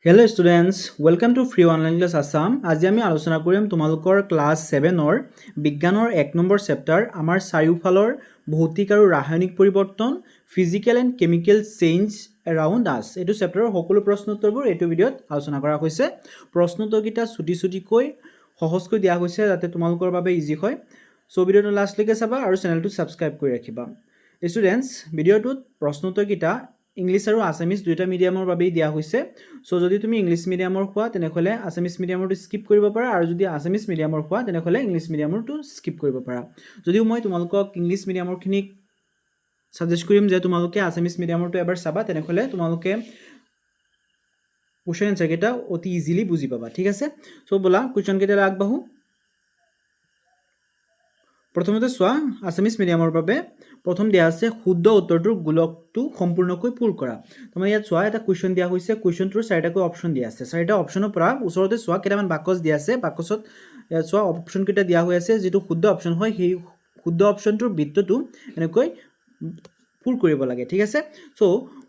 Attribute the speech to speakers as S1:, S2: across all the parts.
S1: Hello students, welcome to Free Online Class Assam. আজি আমি আলোচনা কৰিম তোমালোকৰ ক্লাছ 7ৰ বিজ্ঞানৰ 1 নম্বৰ চেপ্টাৰ আমাৰ চাৰিওফালৰ ভৌতিক আৰু ৰাসায়নিক পৰিৱৰ্তন physical and chemical change around আছ এইটো চেপ্টাৰৰ সকলো প্ৰশ্ন উত্তৰবোৰ এইটো ভিডিঅ'ত আলোচনা কৰা হৈছে প্ৰশ্ন উত্তৰকেইটা ছুটি সহজকৈ দিয়া হৈছে যাতে তোমালোকৰ বাবে ইজি হয় সো ভিডিঅ'টো লাষ্টলৈকে চাবা আৰু চেনেলটো সাবস্ক্ৰাইব কৰি ৰাখিবা ষ্টুডেন্টস ভিডিঅ'টোত প্ৰশ্ন উত্তৰকেইটা ইংলিছ আৰু আসামিজ দুটা মিডিয়ামৰ বাবে দিয়া হৈছে সো যদি তুমি ইংলিছ মিডিয়ামৰ হোৱা তেনেহলে আসামিজ মিডিয়ামৰটো স্কিপ কৰিব পাৰা আৰু যদি আসামিজ মিডিয়ামৰ হোৱা তেনেহলে ইংলিছ মিডিয়ামৰটো স্কিপ কৰিব পাৰা যদিও মই তোমালোকক ইংলিছ মিডিয়ামৰখিনিক সাজেষ্ট কৰিম যে তোমালোকে আসামিজ মিডিয়ামৰটো এবাৰ চাবা তেনেহলে তোমালোকে কোৱেশ্চন আনসাৰ কেইটা অতি ইজিলি বুজি পাবা ঠিক আছে সো বলা কোৱেশ্চন কেইটা আগবাঢ়ো প্ৰথমতে চোৱা আসামিজ মিডিয়ামৰ বাবে প্ৰথম দিয়া আছে শুদ্ধ উত্তৰটোৰ গোলকটো সম্পূৰ্ণকৈ পূৰ কৰা তোমাৰ ইয়াত চোৱা এটা কোৱেশ্চন দিয়া হৈছে কোৱেশ্চনটোৰ চাৰিটাকৈ অপচন দিয়া আছে চাৰিটা অপচনৰ পৰা ওচৰতে চোৱা কেইটামান বাকচ দিয়া আছে বাকচত ইয়াত চোৱা অপচন কেইটা দিয়া হৈ আছে যেটো শুদ্ধ অপচন হয় সেই শুদ্ধ অপচনটোৰ বৃত্তটো এনেকৈ পূৰ কৰিব লাগে ঠিক আছে সো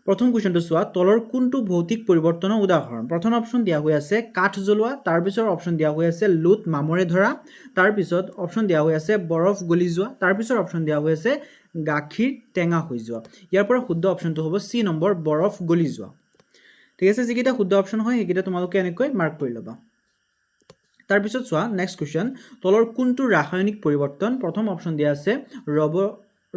S1: প্ৰথম কোৱেশ্চনটো চোৱা তলৰ কোনটো ভৌতিক পৰিৱৰ্তনৰ উদাহৰণ প্ৰথম অপচন দিয়া হৈ আছে কাঠ জ্বলোৱা তাৰ পিছৰ অপচন দিয়া হৈ আছে লুট মামৰে ধৰা তাৰ পিছত অপচন দিয়া হৈ আছে বৰফ গলি যোৱা তাৰ পিছৰ অপচন দিয়া হৈ আছে গাখীৰ টেঙা হৈ যোৱা ইয়াৰ পৰা শুদ্ধ অপচনটো হ'ব সি নম্বৰ বৰফ গলি যোৱা ঠিক আছে যিকেইটা শুদ্ধ অপচন হয় সেইকেইটা তোমালোকে এনেকৈ মাৰ্ক কৰি ল'বা তাৰ পিছত চোৱা নেক্সট কোৱেশ্চন তলৰ কোনটো ৰাসায়নিক পৰিৱৰ্তন প্ৰথম অপচন দিয়া আছে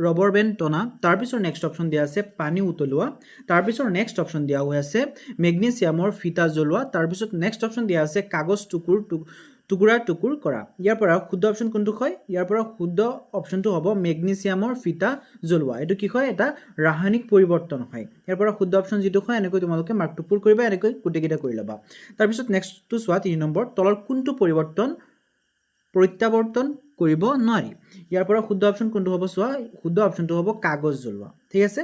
S1: ৰবৰ বেণ্ড টনা তাৰ পিছৰ নেক্সট অপচন দিয়া আছে পানী উতলোৱা তাৰ পিছৰ নেক্সট অপচন দিয়া হৈ আছে মেগনেছিয়ামৰ ফিটা জ্বলোৱা তাৰ পিছত নেক্সট অপচন দিয়া আছে কাগজ টুকুৰা কৰা ইয়াৰ পৰা শুদ্ধ অপচন কোনটো হয় ইয়াৰ পৰা শুদ্ধ অপচনটো হ'ব মেগনেছিয়ামৰ ফিটা জ্বলোৱা এটো কি হয় এটা ৰাসায়নিক পৰিৱৰ্তন হয় ইয়াৰ পৰা শুদ্ধ অপচন যেটো হয় এনেকৈ তোমালোকে মাৰ্কটো পূৰ কৰিবা এনেকৈ কুটিকিটা কৰি ল'বা তাৰ পিছত নেক্সটটো চোৱা 3 নম্বৰ তলৰ কোনটো পৰিৱৰ্তন প্ৰত্যাৱৰ্তন কৰিব নোৱাৰি ইয়াৰ পৰা শুদ্ধ অপচন কোনটো হ'ব চোৱা শুদ্ধ অপচনটো হ'ব কাগজ জ্বলোৱা ঠিক আছে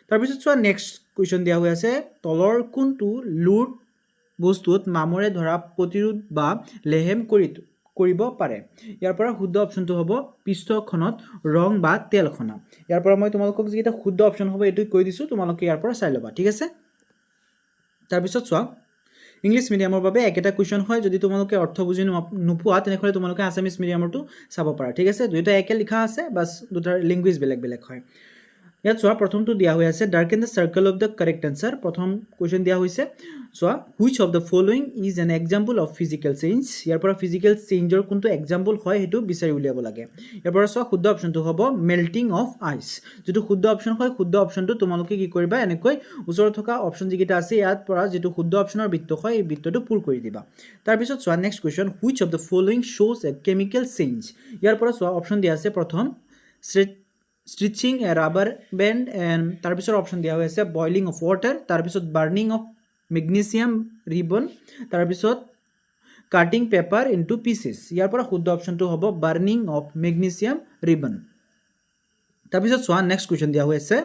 S1: তাৰ পিছত চোৱা নেক্সট কোৱেশ্চন দিয়া হৈ আছে তলৰ কোনটো লুট বস্তুত মামৰে ধৰা প্ৰতিৰোধ বা লেহেম কৰিব পাৰে ইয়াৰ পৰা শুদ্ধ অপচনটো হ'ব পৃষ্ঠখনত ৰং বা তেল খনা ইয়াৰ পৰা মই তোমালোকক যেটা শুদ্ধ অপচন হ'ব এটো কৈ দিছো তোমালোকে ইয়াৰ পৰা চাই ল'বা ঠিক আছে তাৰ পিছত চোৱা ইংলিছ মিডিয়ামৰ বাবে একেটা কোৱেশ্চন হয় যদি তোমালোকে অৰ্থ বুজি নোপোৱা তেনেহলে তোমালোকে আসামিজ মিডিয়ামৰটো চাব পাৰা ঠিক আছে দুইটা একে লিখা আছে বাস দুটাৰ ল্যাঙ্গুৱেজ বেলেগ হয় ইয়াত চোৱা প্ৰথমটো দিয়া হৈ আছে darken the circle of the correct answer প্ৰথম কোৱেশ্চন দিয়া হৈছে চোৱা which of the following is an example of physical change ইয়াৰ পৰা ফিজিক্যাল চেঞ্জৰ কোনটো এক্সাম্পল হয় হেতু বিচাৰি উলিয়াব লাগে ইয়াৰ পৰা চোৱা শুদ্ধ অপচনটো হ'ব মেল্টিং অফ আইস যেটো শুদ্ধ অপচন হয় শুদ্ধ অপচনটো তোমালোকে কি কৰিবা এনেকৈ ওচৰত থকা অপচন যিকেইটা আছে ইয়াত পৰা যেটো শুদ্ধ অপচনৰ বৃত্ত হয় এই বৃত্তটো পূৰ কৰি দিবা তাৰ পিছত চোৱা next question which of the following shows a chemical change ইয়াৰ পৰা চোৱা অপচন দিয়া আছে প্ৰথম stretching a rubber band and তাৰ পিছৰ অপচন দিয়া হৈ আছে বইলিং অফ ৱাটাৰ তাৰ পিছত বাৰ্নিং অফ মেগনেছিয়াম ৰিবন তাৰ পিছত কাটিং পেপাৰ ইনটু পিসেস ইয়াৰ পৰা শুদ্ধ অপচনটো হ'ব বাৰ্নিং অফ মেগনেছিয়াম ৰিবন তাৰ পিছত চোৱা নেক্সট কোৱেশ্চন দিয়া হৈ আছে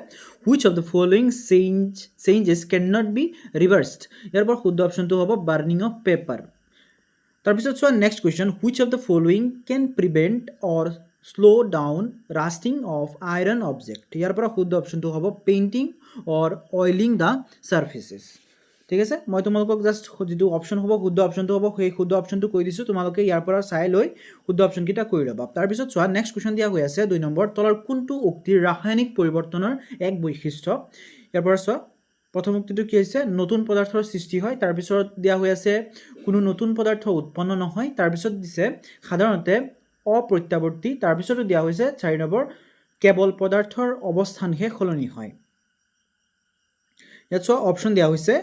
S1: which of the following changes can not be reversed ইয়াৰ পৰা শুদ্ধ অপচনটো হ'ব বাৰ্নিং অফ পেপাৰ তাৰ পিছত চোৱা next question which of the following can prevent or slow down rusting of iron object ইয়াৰ পৰা শুদ্ধ অপচনটো হ'ব painting or oiling the surfaces ঠিক আছে মই তোমালোকক জাস্ট যেটো অপচন হ'ব শুদ্ধ অপচনটো হ'ব সেই শুদ্ধ অপচনটো কৈ দিছো তোমালোকে ইয়াৰ পৰা চাই লৈ শুদ্ধ অপচন কিটা কৰি ল'বা তাৰ পিছত চোৱা নেক্সট কোৱেশ্চন দিয়া হৈ আছে 2 নম্বৰ তলৰ কোনটো উক্তিৰ ৰাসায়নিক পৰিৱৰ্তনৰ এক বৈশিষ্ট্য ইয়াৰ পৰা চোৱা প্ৰথম উক্তিটো কি হৈছে নতুন পদাৰ্থৰ সৃষ্টি হয় তাৰ পিছত দিয়া হৈ আছে কোনো নতুন পদাৰ্থ উৎপন্ন নহয় তাৰ পিছত দিছে সাধাৰণতে অপ্ৰত্যাৱৰ্তী তাৰ পিছতো দিয়া হৈছে 4 নম্বৰ কেৱল পদাৰ্থৰ অৱস্থানহে খলনি হয় ইয়াত চোৱা অপচন দিয়া হৈছে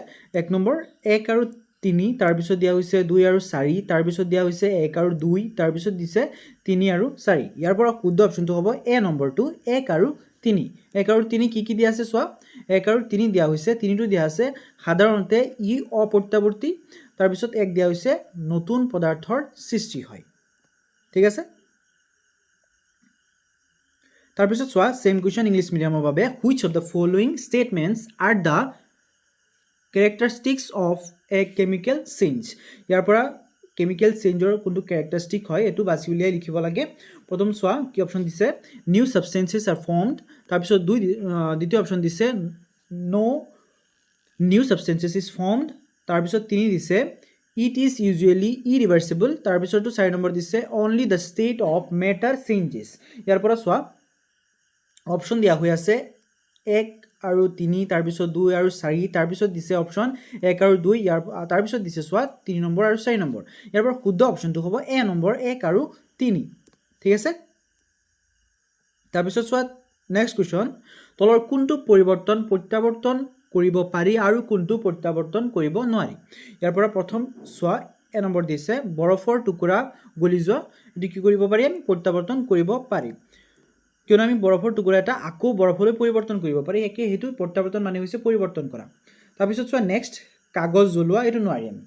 S1: 1 নম্বৰ 1 আৰু 3 তাৰ পিছত দিয়া হৈছে 2 আৰু 4 তাৰ পিছত দিয়া হৈছে 1 আৰু 2 তাৰ পিছত দিছে 3 আৰু 4 ইয়াৰ পৰা শুদ্ধ অপচনটো হ'ব এ নম্বৰটো 1 আৰু 3 1 আৰু 3 কি দিয়া আছে চোৱা 1 আৰু 3 দিয়া হৈছে 3 টো দিয়া আছে সাধাৰণতে ই অপ্ৰত্যাৱৰ্তী তাৰ পিছত 1 দিয়া হৈছে নতুন পদাৰ্থৰ সৃষ্টি হয় ঠিক আছে তাৰ পিছত চোৱা সেম কোৱেশ্চন ইংলিছ মিডিয়ামৰ বাবে which of the following statements are the characteristics of a chemical change ইয়াৰ পৰা কেমিক্যাল চেঞ্জৰ কোনটো ক্যাৰেক্টাৰিষ্টিক হয় এটো বাছি উলিয়াই লিখিব লাগে প্ৰথম চোৱা কি অপচন দিছে নিউ সাবস্টেন্সেস আৰ ফৰ্মড তাৰ পিছত দ্বিতীয় অপচন দিছে নো নিউ সাবস্টেন্সেস ইজ ফৰ্মড তাৰপিছত 3 দিছে ইট ইজ ইউজুৱেলি ইৰিভাৰ্চিবল, তাৰপিছতো 4 নম্বৰ দিছে only the state of matter changes. ইয়াৰ পৰা চোৱা অপশ্যন দিয়া হৈ আছে 1 আৰু 3, তাৰপিছত 2 আৰু 4, তাৰপিছত দিছে অপশ্যন 1 আৰু 2, ইয়াৰ তাৰপিছত দিছে চোৱা 3 নম্বৰ আৰু 4 নম্বৰ। ইয়াৰ পৰা শুদ্ধ অপশ্যনটো হ'ব এ নম্বৰ 1 আৰু 3, ঠিক আছে। তাৰপিছত চোৱা নেক্সট কুৱেশ্যন, তলৰ কোনটো পৰিৱৰ্তন প্ৰত্যাৱৰ্তন কৰিব পাৰি আৰু কোনটো প্ৰত্যাৱৰ্তন কৰিব নোৱাৰি। ইয়াৰ পৰা প্ৰথম চোৱা এ নম্বৰ দিছে বৰফৰ টুকুৰা গলি যোৱা, এইটো কি কৰিব পাৰি আমি প্ৰত্যাৱৰ্তন কৰিব পাৰি, কিয়নো আমি বৰফৰ টুকুৰা এটা আকৌ বৰফলৈ পৰিৱৰ্তন কৰিব পাৰি, একে সেইটো প্ৰত্যাৱৰ্তন মানে হৈছে পৰিৱৰ্তন কৰা। তাৰপিছত চোৱা নেক্সট কাগজ জ্বলোৱা, এইটো নোৱাৰি আমি,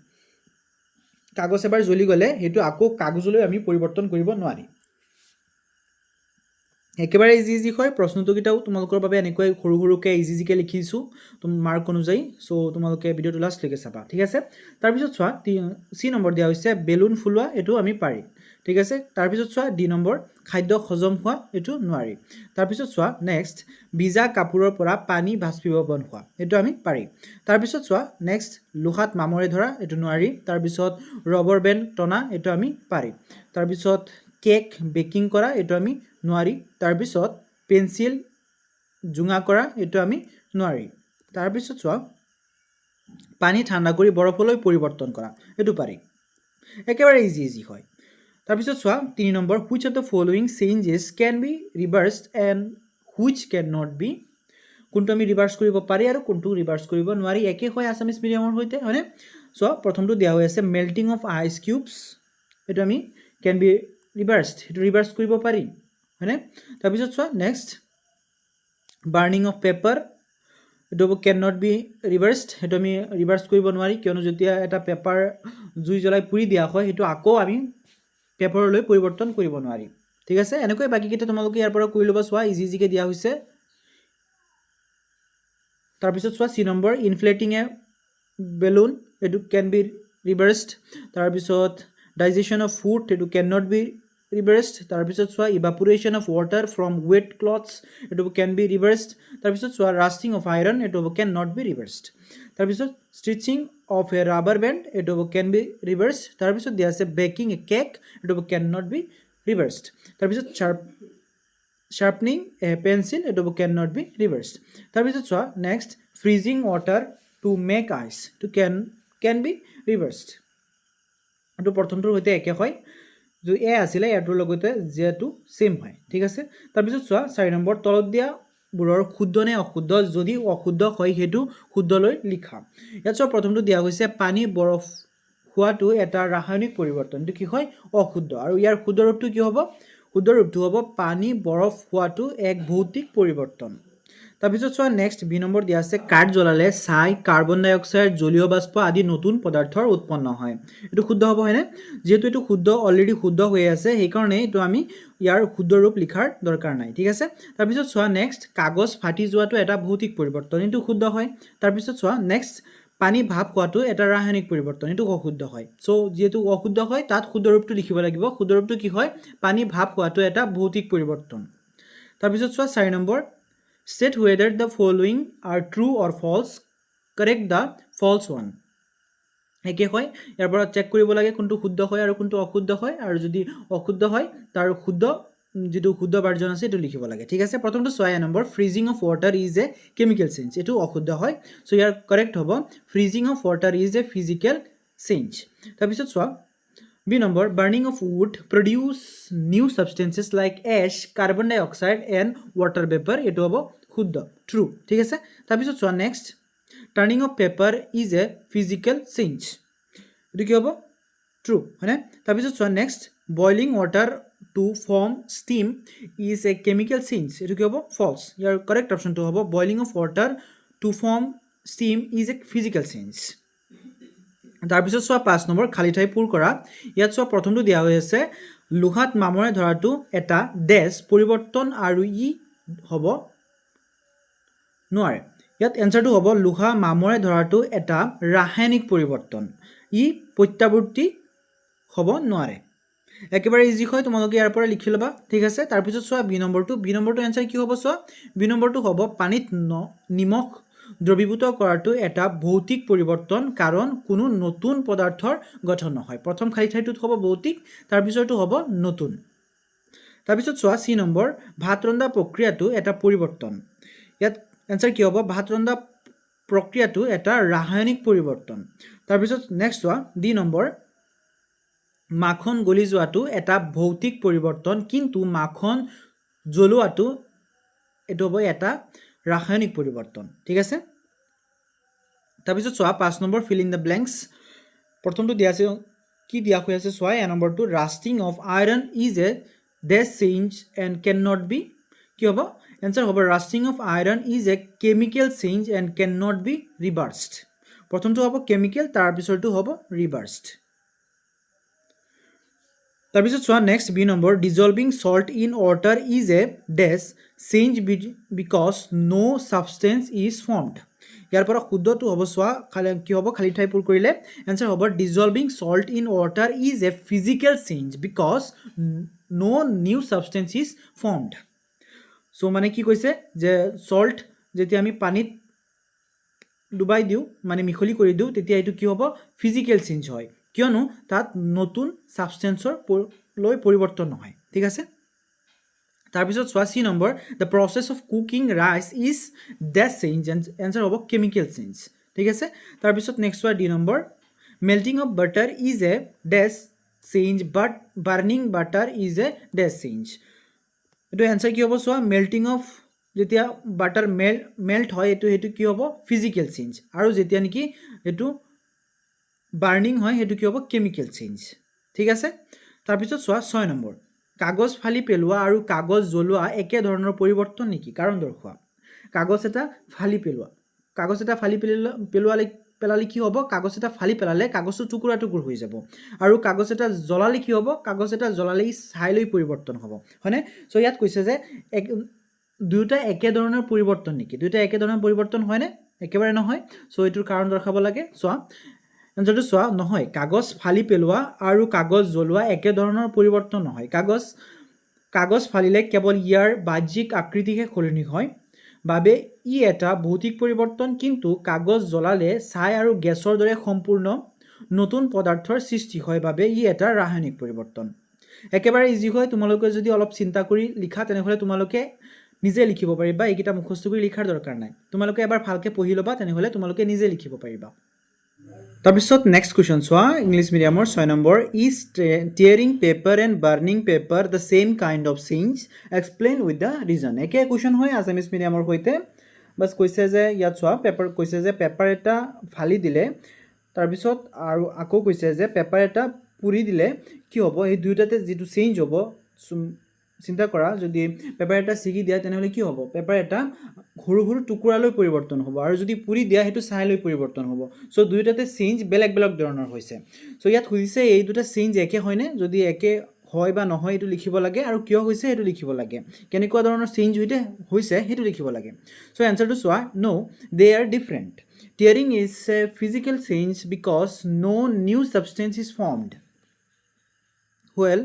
S1: কাগজ এবাৰ জ্বলি গ'লে সেইটো আকৌ কাগজলৈ আমি পৰিৱৰ্তন কৰিব নোৱাৰি। একেবাৰে ইজি হয়, প্ৰশ্নটোকেইটাও তোমালোকৰ বাবে এনেকৈ সৰু সৰুকৈ ইজিকৈ লিখিছোঁ মাৰ্ক অনুযায়ী, চ' তোমালোকে ভিডিঅ'টো লাষ্টলৈকে চাবা, ঠিক আছে। তাৰপিছত চোৱা চি নম্বৰ দিয়া হৈছে বেলুন ফুলোৱা, এইটো আমি পাৰি, ঠিক আছে। তাৰপিছত চোৱা ডি নম্বৰ খাদ্য হজম হোৱা, এইটো নোৱাৰি। তাৰপিছত চোৱা নেক্সট ভিজা কাপোৰৰ পৰা পানী বাষ্পীভৱন হোৱা, এইটো আমি পাৰি। তাৰপিছত চোৱা নেক্সট লোহাত মামৰে ধৰা, এইটো নোৱাৰি। তাৰপিছত ৰবৰ বেণ্ড টনা, এইটো আমি পাৰি। তাৰপিছত কেক বেকিং কৰা, এইটো আমি নোৱাৰি। তাৰপিছত পেঞ্চিল জোঙা কৰা, এইটো আমি নোৱাৰি। তাৰপিছত চোৱা পানী ঠাণ্ডা কৰি বৰফলৈ পৰিৱৰ্তন কৰা, এইটো পাৰি, একেবাৰে ইজি হয়। তাৰপিছত চোৱা 3 number which of the following changes can be reversed and which can not be, কোনটো আমি ৰিভাৰ্ছ কৰিব পাৰি আৰু কোনটো ৰিভাৰ্ছ কৰিব নোৱাৰি, একে হয় আছামিজ মিডিয়ামৰ সৈতে, হয়নে। চোৱা প্ৰথমটো দিয়া হৈ আছে মেল্টিং অফ আইচ কিউবছ, এইটো আমি কেন বি ৰিভাৰ্ছড, সেইটো ৰিভাৰ্ছ কৰিব পাৰি, হয়নে। তাৰপিছত চোৱা নেক্সট বাৰ্ণিং অফ পেপাৰ, এইটো কেন নট বি ৰিভাৰ্ছড, সেইটো আমি ৰিভাৰ্ছ কৰিব নোৱাৰি, কিয়নো যেতিয়া এটা পেপাৰ জুই জ্বলাই পুৰি দিয়া হয় সেইটো আকৌ আমি পেপাৰলৈ পৰিৱৰ্তন কৰিব নোৱাৰি, ঠিক আছে। এনেকৈ বাকীকেইটা তোমালোকে ইয়াৰ পৰা কৰি ল'বা, চোৱা ইজিকৈ দিয়া হৈছে। তাৰপিছত চোৱা চি নম্বৰ ইনফ্লেটিং এ বেলুন, এইটো কেন বি ৰিভাৰ্ছড। তাৰপিছত ডাইজেশ্যন অফ ফুড, এইটো কেন নট বি ৰিভাৰ্ছড। তাৰপিছত চোৱা evaporation of water from wet clothes, এইটো কেন বি ৰিভাৰ্ছড। তাৰপিছত চোৱা ৰাষ্টিং অফ আইৰণ, এইটো কেন নট বি ৰিভাৰ্ছড। তাৰপিছত stitching of a rubber band, এইটো কেন বি ৰিভাৰ্ছড। তাৰপিছত দিয়া আছে বেকিং এ কেক, এইটো কেন নট বি ৰিভাৰ্ছড। তাৰপিছত sharpening a pencil, এইটো কেন নট বি ৰিভাৰ্ছড। তাৰপিছত চোৱা next freezing water to make ice, এইটো কেন বি ৰিভাৰ্ছড। এইটো প্ৰথমটোৰ সৈতে একে হয়, जो ए आছিলে এটোৰ লগতে যেটো সেম হয়, ঠিক আছে। তাৰপিছত চোৱা 4 নম্বৰ তলত দিয়া বুৰৰ শুদ্ধ নে অশুদ্ধ, যদি অশুদ্ধ হয় হেতু শুদ্ধলৈ লিখা। ইয়াত চোৱা প্ৰথমটো দিয়া হৈছে পানী বৰফ হোৱাটো এটা ৰাসায়নিক পৰিৱৰ্তন, এটো কি হয় অশুদ্ধ, আৰু ইয়াৰ শুদ্ধ ৰূপটো কি হ'ব, শুদ্ধ ৰূপটো হ'ব পানী বৰফ হোৱাটো এক ভৌতিক পৰিৱৰ্তন। তাৰপিছত চোৱা নেক্সট বি নম্বৰ দিয়া আছে কাঠ জ্বলালে ছাই, কাৰ্বন ডাই অক্সাইড, জলীয় বাষ্প আদি নতুন পদাৰ্থৰ উৎপন্ন হয়, এটো শুদ্ধ হ'ব হয়নে। যেহেতু এটো শুদ্ধ অলৰেডি শুদ্ধ হৈ আছে সেইকাৰণে এটো আমি ইয়াৰ শুদ্ধ ৰূপ লিখাৰ দৰকাৰ নাই, ঠিক আছে। তাৰপিছত চোৱা নেক্সট কাগজ ফাটি যোৱাটো এটা ভৌতিক পৰিৱৰ্তন, এটো শুদ্ধ হয়। তাৰপিছত চোৱা নেক্সট পানী ভাপ হোৱাটো এটা ৰাসায়নিক পৰিৱৰ্তন, এটো অশুদ্ধ হয়। সো যেহেতু অশুদ্ধ হয় তাত শুদ্ধ ৰূপটো লিখিব লাগিব, শুদ্ধ ৰূপটো কি হয় পানী ভাপ হোৱাটো এটা ভৌতিক পৰিৱৰ্তন। তাৰপিছত চোৱা 4 number state whether the following are true or false, correct the false one, একে হয়। ইয়াৰ পৰা চেক কৰিব লাগে কোনটো শুদ্ধ হয় আৰু কোনটো অশুদ্ধ হয়, আৰু যদি অশুদ্ধ হয় তাৰ শুদ্ধ যেটো শুদ্ধ ভাৰ্জন আছে এটো লিখিব লাগে, ঠিক আছে। প্ৰথমটো 6 number freezing of water is a chemical change, এটো অশুদ্ধ হয়। সো ইয়াৰ কাৰেক্ট হ'ব freezing of water is a physical change. তাৰপিছত চোৱা B number burning of wood produce new substances like ash, carbon dioxide and water vapour, এটো হ'ব শুদ্ধ ট্ৰু, ঠিক আছে। তাৰপিছত চোৱা next turning of paper is a physical change, এটো কি হ'ব ট্ৰু হয়নে। তাৰপিছত চোৱা next boiling water to form steam is a chemical change, এটো কি হ'ব ফলছ। ইয়াৰ কাৰেক্ট অপশ্যনটো হ'ব boiling of water to form steam is a physical change. তাৰপিছত চোৱা 5 নম্বৰ খালী ঠাই পূৰ কৰা। ইয়াত চোৱা প্ৰথমটো দিয়া হৈ আছে লোহাত মামৰে ধৰাটো এটা ডেছ পৰিৱৰ্তন আৰু ই হ'ব নোৱাৰে। ইয়াত এনসাৰটো হ'ব লোহা মামৰে ধৰাটো এটা ৰাসায়নিক পৰিৱৰ্তন, ই প্ৰত্যাৱৰ্তী হ'ব নোৱাৰে। একেবাৰে ইজি হয়, তোমালোকে ইয়াৰ পৰা লিখি ল'বা, ঠিক আছে। তাৰপিছত চোৱা বি নম্বৰটো এনসাৰ কি হ'ব, চোৱা বি নম্বৰটো হ'ব পানীত নিমখ দ্ৰৱীভূত কৰাটো এটা ভৌতিক পৰিৱৰ্তন কাৰণ কোনো নতুন পদাৰ্থৰ গঠন নহয় প্ৰথম খালী ঠাইটোত হ'ব ভৌতিক তাৰ পিছৰটো হ'ব নতুন তাৰপিছত চোৱা সি নম্বৰ ভাত ৰন্ধা প্ৰক্ৰিয়াটো এটা পৰিৱৰ্তন ইয়াত এনসাৰ কি হ'ব ভাত ৰন্ধা প্ৰক্ৰিয়াটো এটা ৰাসায়নিক পৰিৱৰ্তন তাৰপিছত নেক্সট চোৱা ডি নম্বৰ মাখন গলি যোৱাটো এটা ভৌতিক পৰিৱৰ্তন কিন্তু মাখন জ্বলোৱাটো এটো হ'ব এটা ৰাসায়নিক পৰিৱৰ্তন ঠিক আছে তাৰপিছত চোৱা 5 number fill in the blanks প্ৰথমটো দিয়া আছে কি দিয়া হৈ আছে চোৱা এ নম্বৰটো rusting of iron is a dash change and can not be কি হ'ব এনসাৰ হ'ব rusting of iron is a chemical change and can not be reversed প্ৰথমটো হ'ব কেমিকেল তাৰ পিছৰটো হ'ব ৰিভাৰ্সড তাৰপিছত চোৱা next B number dissolving salt in water is a dash change because no substance is formed ইয়াৰ পৰা শুদ্ধটো হ'ব চোৱা কি হ'ব খালী ঠাই পূৰ কৰিলে এনসাৰ হ'ব dissolving salt in water is a physical change because no new substance is formed so মানে কি কৈছে যে সল্ট যেতিয়া আমি পানীত ডুবাই দিওঁ মানে মিহলি কৰি দিওঁ তেতিয়া এইটো কি হ'ব ফিজিকেল চেঞ্জ হয় কিয়নো তাত নতুন সাবষ্টেন্সৰ লৈ পৰিৱৰ্তন নহয় ঠিক আছে তাৰপিছত চোৱা C number the process of cooking rice is dash change answer হ'ব কেমিকেল চেঞ্জ ঠিক আছে তাৰপিছত নেক্সট চোৱা D number melting of butter is a dash change but burning butter is a dash change এইটো এনসাৰ কি হ'ব চোৱা melting of যেতিয়া বাটাৰ মেল্ট হয় এইটো কি হ'ব ফিজিকেল চেঞ্জ আৰু যেতিয়া নেকি এইটো বাৰ্নিং হয় সেইটো কি হ'ব কেমিকেল চেঞ্জ ঠিক আছে তাৰপিছত চোৱা 6 নম্বৰ কাগজ ফালি পেলোৱা আৰু কাগজ জ্বলোৱা একে ধৰণৰ পৰিৱৰ্তন নেকি কাৰণ দৰ্শোৱা কাগজ এটা ফালি পেলালে কি হ'ব কাগজ এটা ফালি পেলালে কাগজটো টুকুৰা টুকুৰ হৈ যাব আৰু কাগজ এটা জ্বলালে কি হ'ব কাগজ এটা জ্বলালে ছাইলৈ পৰিৱৰ্তন হ'ব হয়নে সো ইয়াত কৈছে যে দুটা একে ধৰণৰ পৰিৱৰ্তন নেকি দুটা একে ধৰণৰ পৰিৱৰ্তন হয়নে একেবাৰে নহয় সো এইটোৰ কাৰণ দৰ্শাব লাগে চোৱা এনসাৰটো চোৱা নহয় কাগজ ফালি পেলোৱা আৰু কাগজ জ্বলোৱা একে ধৰণৰ পৰিৱৰ্তন নহয় কাগজ ফালিলে কেৱল ইয়াৰ বাহ্যিক আকৃতিহে সলনি হয় বাবে ই এটা ভৌতিক পৰিৱৰ্তন কিন্তু কাগজ জ্বলালে ছাই আৰু গেছৰ দৰে সম্পূৰ্ণ নতুন পদাৰ্থৰ সৃষ্টি হয় বাবে ই এটা ৰাসায়নিক পৰিৱৰ্তন একেবাৰে ইজি হয় তোমালোকে যদি অলপ চিন্তা কৰি লিখা তেনেহলে তোমালোকে নিজে লিখিব পাৰিবা এইকিটা মুখস্থ কৰি লিখাৰ দৰকাৰ নাই তোমালোকে এবাৰ ভালকে পঢ়ি লবা তেনেহলে তোমালোকে নিজে লিখিব পাৰিবা তাৰপিছত নেক্সট কুৱেশ্যন চোৱা ইংলিছ মিডিয়ামৰ 6 number is tearing paper and burning paper the same kind of change explain with the reason একে কুৱেশ্যন হয় আছামিজ মিডিয়ামৰ সৈতে বাছ কৈছে যে ইয়াত চোৱা পেপাৰ কৈছে যে পেপাৰ এটা ফালি দিলে তাৰপিছত আৰু আকৌ কৈছে যে পেপাৰ এটা পুৰি দিলে কি হ'ব এই দুইটাতে যেটো চেঞ্জ হ'ব চিন্তা কৰা যদি পেপাৰ এটা ছিগি দিয়া তেনেহলে কি হ'ব পেপাৰ এটা সৰু সৰু টুকুৰালৈ পৰিৱৰ্তন হ'ব আৰু যদি পুৰি দিয়া হেতু ছাইলৈ পৰিৱৰ্তন হ'ব সো দুইটাতে চেঞ্জ বেলেগ বেলেগ ধৰণৰ হৈছে সো ইয়াত খুজিছে এই দুটা চেঞ্জ একে হয়নে যদি একে হয় বা নহয় এটো লিখিব লাগে আৰু কিয় হৈছে এটো লিখিব লাগে কেনেকুৱা ধৰণৰ চেঞ্জ হৈছে হেতু লিখিব লাগে সো এনসাৰটো চোৱা no they are different tearing is a physical change because no new substance is formed well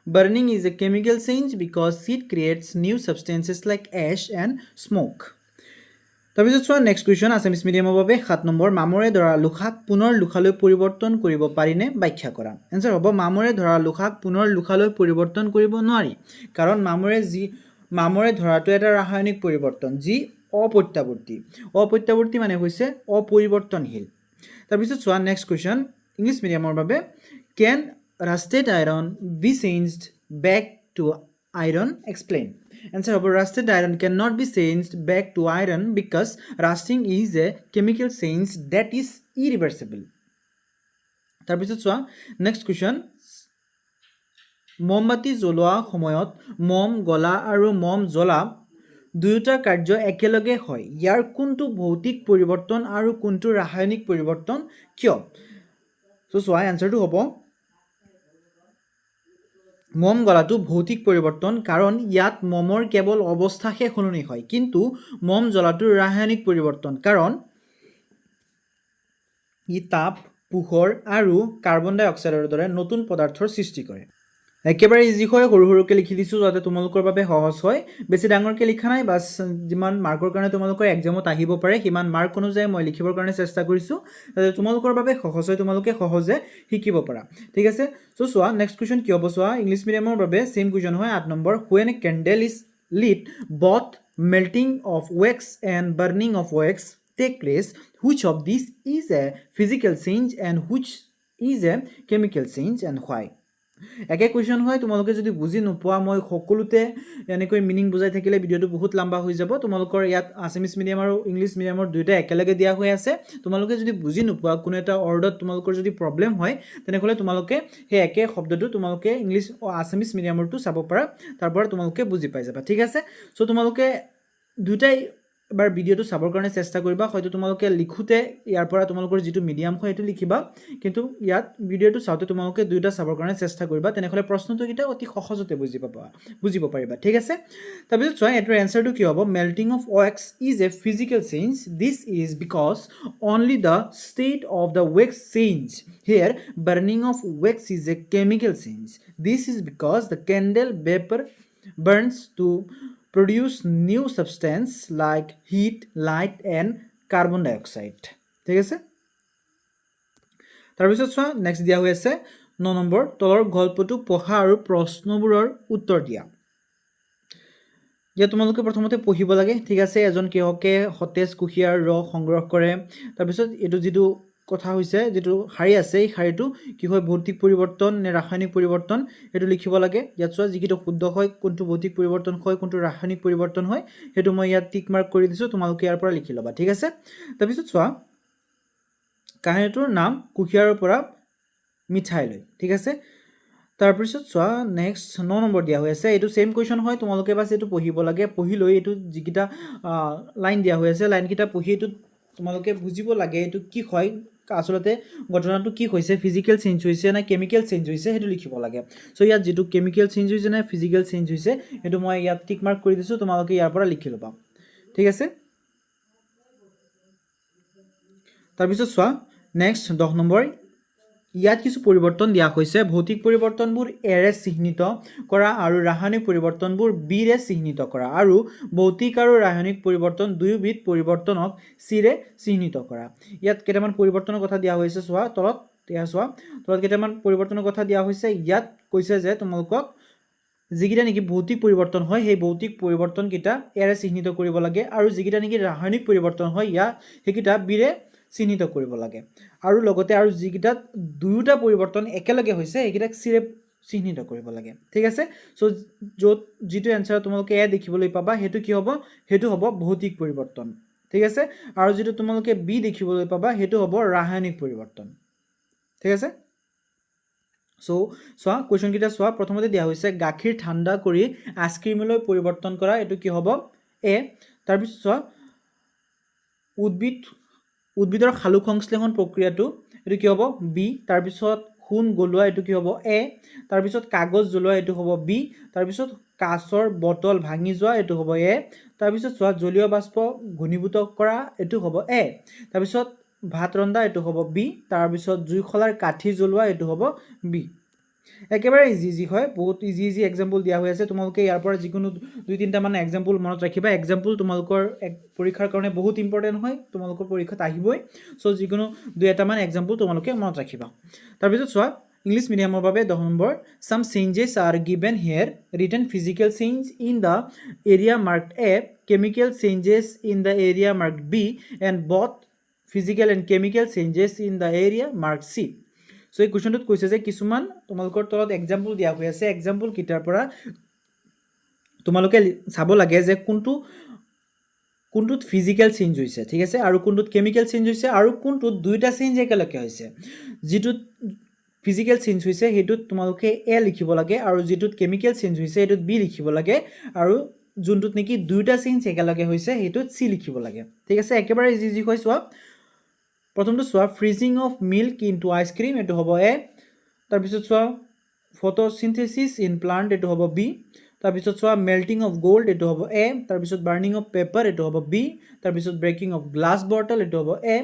S1: burning is a chemical change because it creates new substances like ash and smoke তাৰপিছত চোৱা next question Assamese মিডিয়ামৰ বাবে 7 number মামৰে ধৰা লুখাক পুনৰ লুখালৈ পৰিৱৰ্তন কৰিব পাৰিনে ব্যাখ্যা কৰা এনসাৰ হ'ব মামৰে ধৰা লুখাক পুনৰ লুখালৈ পৰিৱৰ্তন কৰিব নোৱাৰি কাৰণ মামৰে ধৰাটো এটা ৰাসায়নিক পৰিৱৰ্তন যি অপ্ৰত্যাৱৰ্তী মানে হৈছে অপৰিৱৰ্তনশীল তাৰপিছত চোৱা নেক্সট কুৱেশ্যন ইংলিছ মিডিয়ামৰ বাবে কেন rusted iron be changed back to iron explain answer of rusted iron cannot be changed back to iron because rusting is a chemical change that is irreversible তাৰপিছত চোৱা নেক্সট কুৱেশ্যন মমবাতি জ্বলোৱা সময়ত মম গলা আৰু মম জ্বলা দুয়োটা কাৰ্য একেলগে হয় ইয়াৰ কোনটো ভৌতিক পৰিৱৰ্তন আৰু কোনটো ৰাসায়নিক পৰিৱৰ্তন কিয় সো চোৱা আনসাৰটো হ'ব মম গলাটো ভৌতিক পৰিৱৰ্তন কাৰণ ইয়াত মমৰ কেৱল অৱস্থাহে সলনি হয় কিন্তু মম জ্বলাটো ৰাসায়নিক পৰিৱৰ্তন কাৰণ ই তাপ পোহৰ আৰু কাৰ্বন ডাই অক্সাইডৰ দৰে নতুন পদাৰ্থৰ সৃষ্টি কৰে একেবাৰে ইজি হয়, সৰু সৰুকৈ লিখি দিছোঁ যাতে তোমালোকৰ বাবে সহজ হয়। বেছি ডাঙৰকৈ লিখা নাই, বাছ যিমান মাৰ্কৰ কাৰণে তোমালোকৰ এক্সামত আহিব পাৰে সিমান মাৰ্ক অনুযায়ী মই লিখিবৰ কাৰণে চেষ্টা কৰিছোঁ যাতে তোমালোকৰ বাবে সহজ হয়, তোমালোকে সহজে শিকিব পাৰা। ঠিক আছে, চ' চোৱা নেক্সট কুৱেশ্যন কি হ'ব। চোৱা ইংলিছ মিডিয়ামৰ বাবে ছেইম কুৱেশ্যন হয় 8 number. When a candle is lit both melting of wax and burning of wax take place, which of this is a physical change and which is a chemical change and why. একে question হয়, তোমালোকে যদি বুজি নোপোৱা মই সকলোতে এনেকৈ meaning বুজাই থাকিলে ভিডিঅ'টো বহুত লম্বা হৈ যাব। তোমালোকৰ ইয়াত আছামিছ মিডিয়াম আৰু ইংলিছ মিডিয়ামৰ দুয়োটা একেলগে দিয়া হৈ আছে। তোমালোকে যদি বুজি নোপোৱা, কোনো এটা ৱৰ্ডত তোমালোকৰ যদি প্ৰব্লেম হয়, তেনেহ'লে তোমালোকে সেই একে শব্দটো তোমালোকে ইংলিছ আছামিছ মিডিয়ামৰটো চাব পাৰা, তাৰ পৰা তোমালোকে বুজি পাই যাবা। ঠিক আছে, চ' তোমালোকে দুটাই এবাৰ ভিডিঅ'টো চাবৰ কাৰণে চেষ্টা কৰিবা। হয়তো তোমালোকে লিখোঁতে ইয়াৰ পৰা তোমালোকৰ যিটো মিডিয়াম হয় সেইটো লিখিবা, কিন্তু ইয়াত ভিডিঅ'টো চাওঁতে তোমালোকে দুয়োটা চাবৰ কাৰণে চেষ্টা কৰিবা, তেনেহ'লে প্ৰশ্নটোকেইটা অতি সহজতে বুজিব পাৰিবা। ঠিক আছে, তাৰপিছত চোৱা এইটোৰ এনচাৰটো কি হ'ব। Melting of wax is a physical change, this is because only the state of the wax change, here burning of wax is a chemical change, this is because the candle vapour burns to produce new substance like heat, light and carbon dioxide. ঠিক আছে, তাৰপিছত চোৱা next দিয়া হৈ আছে 9 number. তলৰ গল্পটো পঢ়া আৰু প্ৰশ্নবোৰৰ উত্তৰ দিয়া। ইয়াত তোমালোকে প্ৰথমতে পঢ়িব লাগে। ঠিক আছে, এজন কৃষকে সতেজ কুঁহিয়াৰ ৰস সংগ্ৰহ কৰে। তাৰপিছত এইটো যিটো কথা হৈছে, যিটো শাৰী আছে, এই শাৰীটো কি হয়, ভৌতিক পৰিৱৰ্তন নে ৰাসায়নিক পৰিৱৰ্তন, সেইটো লিখিব লাগে। ইয়াত চোৱা যিকেইটা শুদ্ধ হয়, কোনটো ভৌতিক পৰিৱৰ্তন হয়, কোনটো ৰাসায়নিক পৰিৱৰ্তন হয়, সেইটো মই ইয়াত টিক মাৰ্ক কৰি দিছোঁ, তোমালোকে ইয়াৰ পৰা লিখি ল'বা। ঠিক আছে, তাৰপিছত চোৱা কাহিনীটোৰ নাম কুঁহিয়াৰৰ পৰা মিঠাইলৈ। ঠিক আছে, তাৰপিছত চোৱা নেক্সট 9 নম্বৰ দিয়া হৈ আছে। এইটো ছেইম কুৱেশ্যন হয়, তোমালোকে বাছ এইটো পঢ়িব লাগে। পঢ়ি লৈ এইটো যিকেইটা লাইন দিয়া হৈ আছে, লাইনকেইটা পঢ়ি এইটো তোমালোকে বুজিব লাগে এইটো কি হয়, আচলতে ঘটনাটো কি হৈছে, ফিজিকেল চেঞ্জ হৈছে নে কেমিকেল চেঞ্জ হৈছে, সেইটো লিখিব লাগে। চ' ইয়াত যিটো কেমিকেল চেঞ্জ হৈছে নে ফিজিকেল চেঞ্জ হৈছে, সেইটো মই ইয়াত টিক মাৰ্ক কৰি দিছোঁ, তোমালোকে ইয়াৰ পৰা লিখি ল'বা। ঠিক আছে, তাৰপিছত চোৱা নেক্সট 10 নম্বৰ। ইয়াত কিছু পৰিৱৰ্তন দিয়া হৈছে। ভৌতিক পৰিৱৰ্তনবোৰ এৰে চিহ্নিত কৰা আৰু ৰাসায়নিক পৰিৱৰ্তনবোৰ বিৰে চিহ্নিত কৰা, আৰু ভৌতিক আৰু ৰাসায়নিক পৰিৱৰ্তন দুয়োবিধ পৰিৱৰ্তনক চিৰে চিহ্নিত কৰা। ইয়াত কেইটামান পৰিৱৰ্তনৰ কথা দিয়া হৈছে। চোৱা তলত কেইটামান পৰিৱৰ্তনৰ কথা দিয়া হৈছে। ইয়াত কৈছে যে তোমালোকক যিকেইটা নেকি ভৌতিক পৰিৱৰ্তন হয়, সেই ভৌতিক পৰিৱৰ্তনকেইটা এৰে চিহ্নিত কৰিব লাগে, আৰু যিকেইটা নেকি ৰাসায়নিক পৰিৱৰ্তন হয় সেইকেইটা বিৰে চিহ্নিত কৰিব লাগে, আৰু লগতে আৰু যিকেইটাত দুয়োটা পৰিৱৰ্তন একেলগে হৈছে সেইকেইটাক চিৰে চিহ্নিত কৰিব লাগে। ঠিক আছে, চ' যিটো এনচাৰ তোমালোকে এ দেখিবলৈ পাবা, সেইটো কি হ'ব, সেইটো হ'ব ভৌতিক পৰিৱৰ্তন। ঠিক আছে, আৰু যিটো তোমালোকে বি দেখিবলৈ পাবা, সেইটো হ'ব ৰাসায়নিক পৰিৱৰ্তন। ঠিক আছে, চ' চোৱা কুৱেশ্যনকেইটা চোৱা। প্ৰথমতে দিয়া হৈছে গাখীৰ ঠাণ্ডা কৰি আইচক্ৰীমলৈ পৰিৱৰ্তন কৰা, এইটো কি হ'ব, এ। তাৰপিছত চোৱা উদ্ভিদৰ সালোক সংশ্লেষণ প্ৰক্ৰিয়াটো, এইটো কি হ'ব, বি। তাৰপিছত সোণ গলোৱা, এইটো কি হ'ব, এ। তাৰপিছত কাগজ জ্বলোৱা, এইটো হ'ব বি। তাৰপিছত কাঁচৰ বটল ভাঙি যোৱা, এইটো হ'ব এ। তাৰপিছত চোৱা জলীয় বাষ্প ঘনীভূত কৰা, এইটো হ'ব এ। তাৰপিছত ভাত ৰন্ধা, এইটো হ'ব বি। তাৰপিছত জুই খলাৰ কাঠি জ্বলোৱা, এইটো হ'ব বি। একেবাৰে ইজি হয়, বহুত ইজি এক্সাম্পল দিয়া হৈ আছে। তোমালোকে ইয়াৰ পৰা যিকোনো 2-3টা মান এক্সাম্পল মনত ৰাখিবা। এক্সাম্পল তোমালোকৰ পৰীক্ষাৰ কাৰণে বহুত ইম্পৰ্টেণ্ট হয়, তোমালোকৰ পৰীক্ষাত আহিবই। চ' যিকোনো 2-এটা মান এক্সাম্পল তোমালোকে মনত ৰাখিবা। তাৰপিছত চোৱা ইংলিছ মিডিয়ামৰ বাবে 10 number. Some changes are given here, written physical change in the area marked A, chemical changes in the area marked B, and both physical and chemical changes in the area marked C. So' এই কুৱেশ্যনটোত কৈছে যে কিছুমান তোমালোকৰ তলত example দিয়া হৈ আছে। এক্সাম্পল কেইটাৰ পৰা তোমালোকে চাব লাগে যে কোনটোত ফিজিকেল চেঞ্জ হৈছে, ঠিক আছে, আৰু কোনটোত কেমিকেল চেঞ্জ হৈছে, আৰু কোনটোত দুয়োটা চেঞ্জ একেলগে হৈছে। যিটোত ফিজিকেল চেঞ্জ হৈছে সেইটোত তোমালোকে এ লিখিব লাগে, আৰু যিটোত কেমিকেল চেঞ্জ হৈছে সেইটোত বি লিখিব লাগে, আৰু যোনটোত নেকি দুয়োটা চেঞ্জ একেলগে হৈছে সেইটোত চি লিখিব লাগে। ঠিক আছে, একেবাৰে ইজি হয়। চোৱা প্ৰথমটো চোৱা freezing of milk into ice cream, এইটো হ'ব এ। তাৰপিছত চোৱা ফটোচিনথেচিছ ইন প্লাণ্ট, এইটো হ'ব বি। তাৰপিছত চোৱা মেল্টিং অফ গ'ল্ড, এইটো হ'ব এ। তাৰপিছত বাৰ্নিং অফ পেপাৰ, এইটো হ'ব বি। তাৰপিছত ব্ৰেকিং অফ গ্লাছ বটল, এইটো হ'ব এ।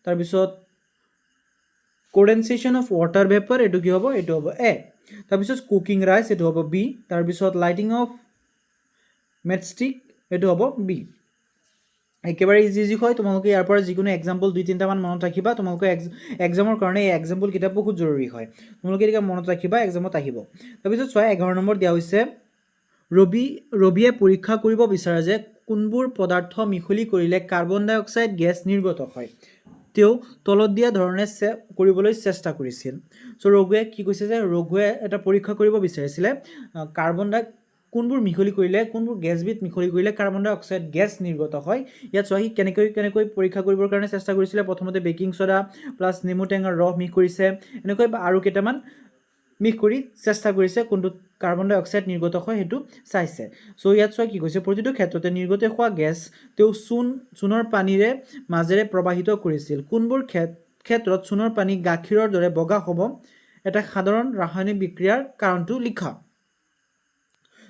S1: তাৰপিছত কণ্ডেনচেশ্যন অফ ৱাটাৰ ভেপাৰ, এইটো কি হ'ব, এইটো হ'ব এ। তাৰপিছত কুকিং ৰাইচ এইটো হ'ব বি তাৰপিছত লাইটিং অফ মেটষ্টিক এইটো হ'ব বি একেবাৰে ইজি হয় তোমালোকে ইয়াৰ পৰা যিকোনো এক্সাম্পল 2-3টামান মনত ৰাখিবা তোমালোকে এক্সামৰ কাৰণে এই এক্সাম্পল কিতাপ বহুত জৰুৰী হয় তোমালোকে এতিয়া মনত ৰাখিবা এক্সামত আহিব তাৰপিছত 11 নম্বৰ দিয়া হৈছে ৰবিয়ে পৰীক্ষা কৰিব বিচাৰে যে কোনবোৰ পদাৰ্থ মিহলি কৰিলে কাৰ্বন ডাই অক্সাইড গেছ নিৰ্গত হয় তেওঁ তলত দিয়া ধৰণে কৰিবলৈ চেষ্টা কৰিছিল সো ৰঘুৱে কি কৈছে যে ৰঘুৱে এটা পৰীক্ষা কৰিব বিচাৰিছিলে কাৰ্বন ডাই কোনবোৰ মিহলি কৰিলে কোনবোৰ গেছবিধ মিহলি কৰিলে কাৰ্বন ডাই অক্সাইড গেছ নিৰ্গত হয় ইয়াত চোৱা সি কেনেকৈ পৰীক্ষা কৰিবৰ কাৰণে চেষ্টা কৰিছিলে প্ৰথমতে বেকিং সোডা প্লাস নেমু টেঙাৰ ৰস মিক্স কৰিছে এনেকৈ আৰু কেইটামান মিক্স কৰি চেষ্টা কৰিছে কোনটো কাৰ্বন ডাই অক্সাইড নিৰ্গত হয় হেতু চাইছে সো ইয়াত চোৱা কি কৈছে প্ৰতিটো ক্ষেত্ৰতে নিৰ্গত হোৱা গেছ তেও চুনৰ পানীৰে মাজেৰে প্ৰবাহিত কৰিছিল কোনবোৰ ক্ষেত্ৰত চুনৰ পানী গাখীৰৰ দৰে বগা হ'ব এটা সাধাৰণ ৰাসায়নিক বিক্ৰিয়াৰ কাৰণটো লিখা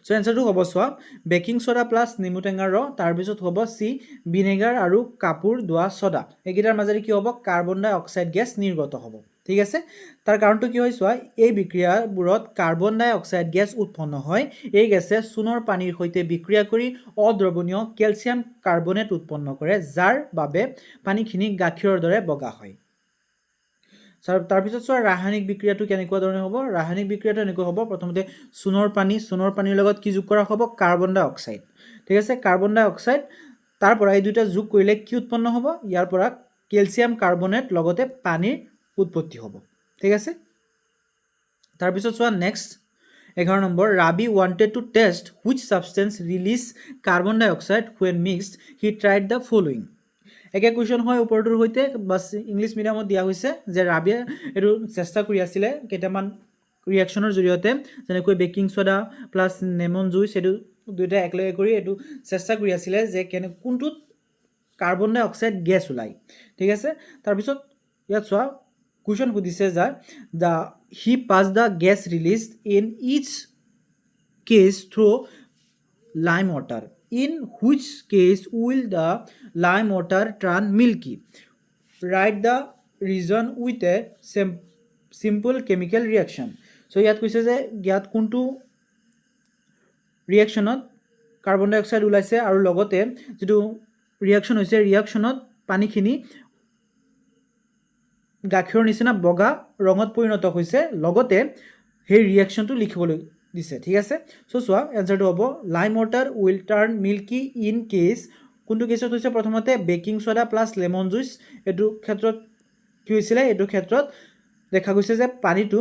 S1: সো এনসাৰটো হ'ব চোৱা বেকিং সোডা প্লাস নেমু টেঙাৰ ৰস তাৰ পিছত হ'ব সি ভিনেগাৰ আৰু কাপুৰ দোৱা সোডা এগিটাৰ মাজেৰে কি হ'ব কাৰ্বন ডাই অক্সাইড গেছ নিৰ্গত হ'ব ঠিক আছে তাৰ কাৰণটো কি হয় চোৱা এই বিক্ৰিয়াবোৰত কাৰ্বন ডাই অক্সাইড গেছ উৎপন্ন হয় এই গেছে চুনৰ পানীৰ সৈতে বিক্ৰিয়া কৰি অদ্ৰৱণীয় ক্যালসিয়াম কাৰ্বনেট উৎপন্ন কৰে যাৰ বাবে পানীখিনি গাখীৰৰ দৰে বগা হয় তাৰ পিছত চোৱা ৰাসায়নিক বিক্ৰিয়াটো কেনেকুৱা ধৰণে হ'ব ৰাসায়নিক বিক্ৰিয়াটো এনেকুৱা হ'ব প্ৰথমতে চুনৰ পানীৰ লগত কি যোগ কৰা হ'ব কাৰ্বন ডাই অক্সাইড ঠিক আছে কাৰ্বন ডাই অক্সাইড তাৰ পৰা এই দুটা যোগ কৰিলে কি উৎপন্ন হ'ব ইয়াৰ পৰা ক্যালসিয়াম কাৰ্বনেট লগতে পানীৰ উৎপত্তি হ'ব ঠিক আছে তাৰ পিছত চোৱা next 11 number Rabi wanted to test which substance release carbon dioxide when mixed he tried the following একে কোৱেশ্চন হয় ওপৰটোৰ হৈতে বাস ইংলিশ মিডিয়ামত দিয়া হৈছে যে ৰাবিয়ে এটো চেষ্টা কৰি আছিল কেইটামান ৰিঅ্যাকচনৰ জৰিয়তে যেনেকৈ baking soda plus lemon juice এটো দুইটা একলগে কৰি এটো চেষ্টা কৰি আছিল যে কোনটো কাৰ্বন ডাই অক্সাইড গেছ ওলাই ঠিক আছে তাৰ পিছত ইয়াত চোৱা question সুধিছে যে he passed the gas released in each case through lime water in which case will the lime water turn milky write the reason with a simple chemical reaction so ইয়াত কৈছে যে ইয়াত কোনটো ৰিঅ্যাকচনত কাৰ্বন ডাই oxide ওলাইছে আৰু লগতে যেটো reaction হৈছে ৰিঅ্যাকচনত পানীখিনি গাখীৰৰ নিচিনা বগা ৰঙত পৰিণত হৈছে লগতে সেই ৰিঅ্যাকচনটো লিখিবলৈ দিছে ঠিক আছে সো চোৱা এনসাৰটো হ'ব lime water will turn milky in case কোনটো কেছত হৈছে প্ৰথমতে baking soda plus lemon juice এটো ক্ষেত্ৰত কি হৈছিল এটো ক্ষেত্ৰত দেখা গৈছে যে পানীটো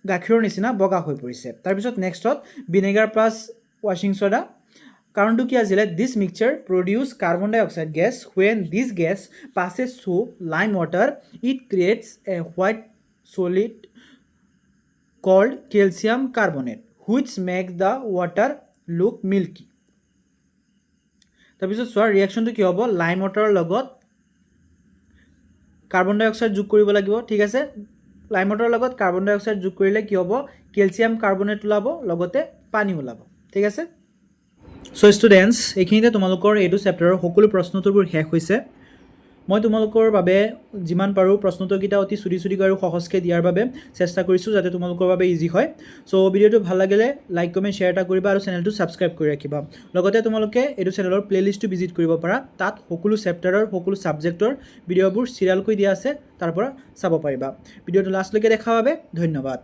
S1: গাখীৰৰ নিচিনা বগা হৈ পৰিছে তাৰ পিছত নেক্সটত ভিনেগাৰ প্লাস ওয়াশিং সোডা কাৰণটো কি আছিল this mixture produce carbon dioxide gas when this gas passes through lime water it creates a white solid called calcium carbonate which makes the water look milky তাৰপিছত সোৱা ৰিঅ্যাকচনটো কি হ'ব লাইম ওয়াটাৰৰ লগত carbon ডাই oxide যোগ কৰিব লাগিব ঠিক আছে লাইম ওয়াটাৰৰ লগত কাৰ্বন ডাই অক্সাইড যোগ কৰিলে কি হ'ব ক্যালসিয়াম কাৰ্বনেট ওলাব লগতে পানী ওলাব ঠিক আছে সো স্টুডেন্টস এইখিনিতে তোমালোকৰ এইটো চেপ্টাৰৰ সকলো প্ৰশ্নোত্তৰবোৰ শেষ হৈছে মই তোমালোকৰ বাবে যিমান পাৰো প্ৰশ্নোত্তৰকিটা অতি সুদি আৰু সহজকৈ দিয়াৰ বাবে চেষ্টা কৰিছো যাতে তোমালোকৰ বাবে ইজি হয় সো ভিডিওটো ভাল লাগিলে লাইক কমেন্ট শেয়াৰ এটা কৰিবা আৰু চেনেলটো সাবস্ক্ৰাইব কৰি ৰাখিবা লগতে তোমালোকে এইটো চেনেলৰ প্লেলিষ্টটো ভিজিট কৰিব পাৰা তাত সকলো চেপ্টাৰৰ সকলো সাবজেক্টৰ ভিডিওবোৰ সিৰিয়াল কৰি দিয়া আছে তাৰ পৰা চাব পাৰিবা ভিডিওটো লাষ্টলৈকে দেখাৰ বাবে ধন্যবাদ